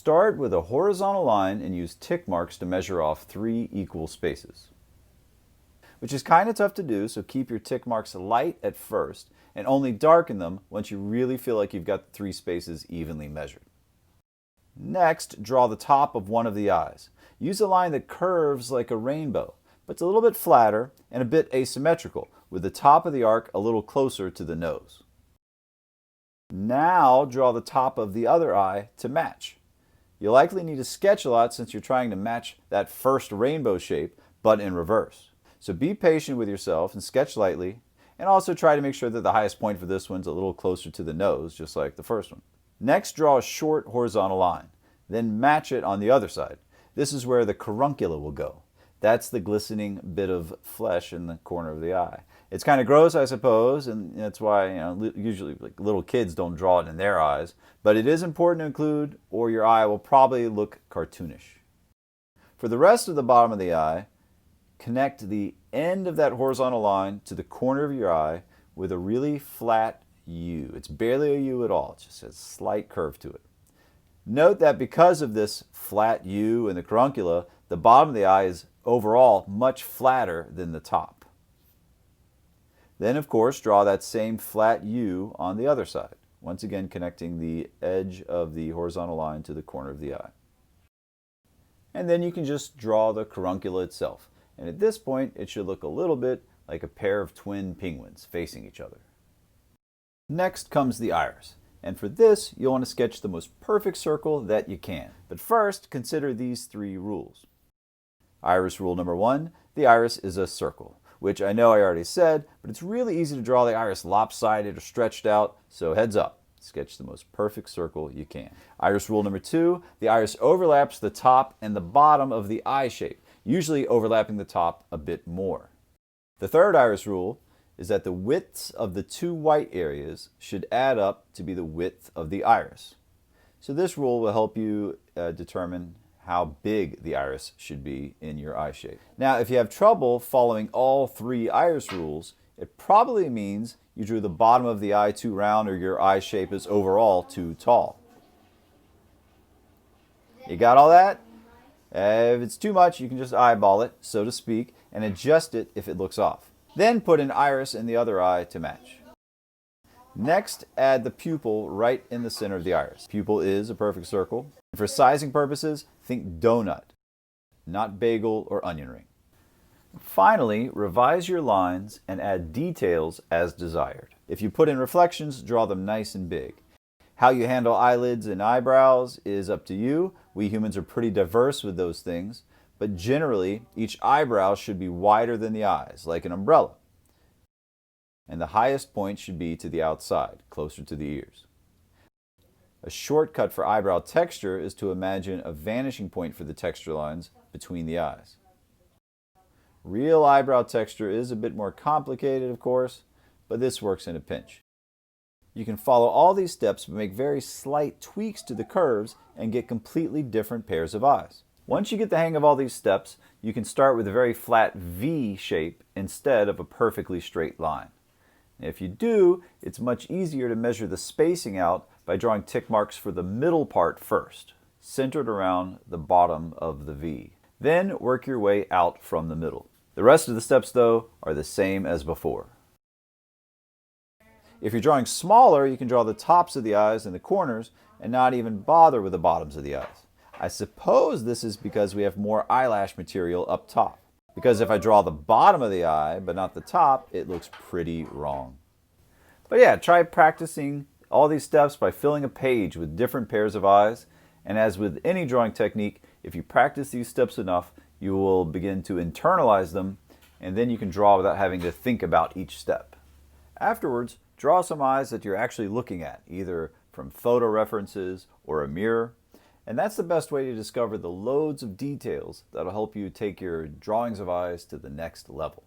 Start with a horizontal line and use tick marks to measure off 3 equal spaces. Which is kind of tough to do, so keep your tick marks light at first and only darken them once you really feel like you've got the 3 spaces evenly measured. Next, draw the top of one of the eyes. Use a line that curves like a rainbow, but it's a little bit flatter and a bit asymmetrical, with the top of the arc a little closer to the nose. Now draw the top of the other eye to match. You'll likely need to sketch a lot since you're trying to match that first rainbow shape, but in reverse. So be patient with yourself and sketch lightly, and also try to make sure that the highest point for this one's a little closer to the nose, just like the first one. Next, draw a short horizontal line, then match it on the other side. This is where the caruncula will go. That's the glistening bit of flesh in the corner of the eye. It's kind of gross, I suppose, and that's why usually little kids don't draw it in their eyes, but it is important to include, or your eye will probably look cartoonish. For the rest of the bottom of the eye, connect the end of that horizontal line to the corner of your eye with a really flat U. It's barely a U at all, it just has a slight curve to it. Note that because of this flat U and the caruncula, the bottom of the eye is overall much flatter than the top. Then, of course, draw that same flat U on the other side, once again connecting the edge of the horizontal line to the corner of the eye. And then you can just draw the caruncula itself. And at this point, it should look a little bit like a pair of twin penguins facing each other. Next comes the iris. And for this, you'll want to sketch the most perfect circle that you can. But first, consider these 3 rules. Iris rule number 1, the iris is a circle, which I know I already said, but it's really easy to draw the iris lopsided or stretched out, so heads up, sketch the most perfect circle you can. Iris rule number 2, the iris overlaps the top and the bottom of the eye shape, usually overlapping the top a bit more. The third iris rule is that the widths of the 2 white areas should add up to be the width of the iris. So this rule will help you determine how big the iris should be in your eye shape. Now, if you have trouble following all 3 iris rules, it probably means you drew the bottom of the eye too round or your eye shape is overall too tall. You got all that? If it's too much, you can just eyeball it, so to speak, and adjust it if it looks off. Then put an iris in the other eye to match. Next, add the pupil right in the center of the iris. Pupil is a perfect circle. For sizing purposes, think donut, not bagel or onion ring. Finally, revise your lines and add details as desired. If you put in reflections, draw them nice and big. How you handle eyelids and eyebrows is up to you. We humans are pretty diverse with those things, but generally, each eyebrow should be wider than the eyes, like an umbrella. And the highest point should be to the outside, closer to the ears. A shortcut for eyebrow texture is to imagine a vanishing point for the texture lines between the eyes. Real eyebrow texture is a bit more complicated, of course, but this works in a pinch. You can follow all these steps but make very slight tweaks to the curves and get completely different pairs of eyes. Once you get the hang of all these steps, you can start with a very flat V shape instead of a perfectly straight line. If you do, it's much easier to measure the spacing out by drawing tick marks for the middle part first, centered around the bottom of the V. Then work your way out from the middle. The rest of the steps, though, are the same as before. If you're drawing smaller, you can draw the tops of the eyes and the corners and not even bother with the bottoms of the eyes. I suppose this is because we have more eyelash material up top. Because if I draw the bottom of the eye, but not the top, it looks pretty wrong. But yeah, try practicing all these steps by filling a page with different pairs of eyes. And as with any drawing technique, if you practice these steps enough, you will begin to internalize them, and then you can draw without having to think about each step. Afterwards, draw some eyes that you're actually looking at, either from photo references or a mirror. And that's the best way to discover the loads of details that'll help you take your drawings of eyes to the next level.